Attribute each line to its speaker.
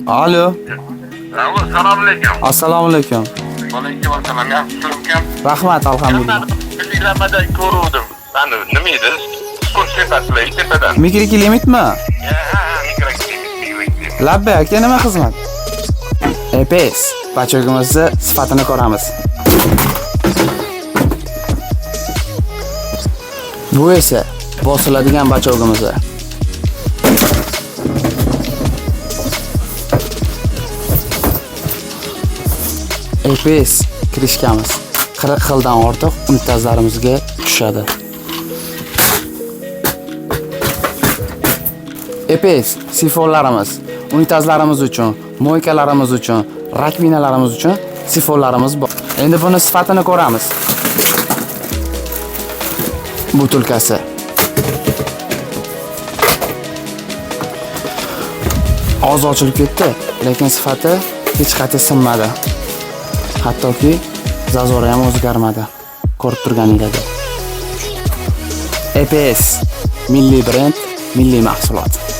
Speaker 1: Alo.
Speaker 2: Assalomu alaykum.
Speaker 1: Assalomu alaykum.
Speaker 2: Alaykum assalom. Yaxshimisizlar?
Speaker 1: Rahmat, alhamdulillah.
Speaker 2: Telegrammadan ko'ruvdim. Mana nima edi? Skor tepasida, tepadan.
Speaker 1: Mikroklimatmi?
Speaker 2: Ha, mikroklimat.
Speaker 1: Labba aka, nima xizmat? EPS bachogimizni sifatini ko'ramiz. Bu esa bosiladigan bachogimiz. EPS kirishkamiz 40 xildan ortiq unitazlarimizga tushadi. EPS sifonlarimiz unitazlarimiz uchun, moykalarimiz uchun, rakvinalarimiz uchun sifonlarimiz bor. Endi buni sifatini ko'ramiz. Butulkasi. Oz ochilib ketdi, lekin sifati hech qanday sinmadi. Hattoki zazori ham o'zgarmadi. Ko'rib turganingizdek. EPS milliy brend, milliy mahsulot.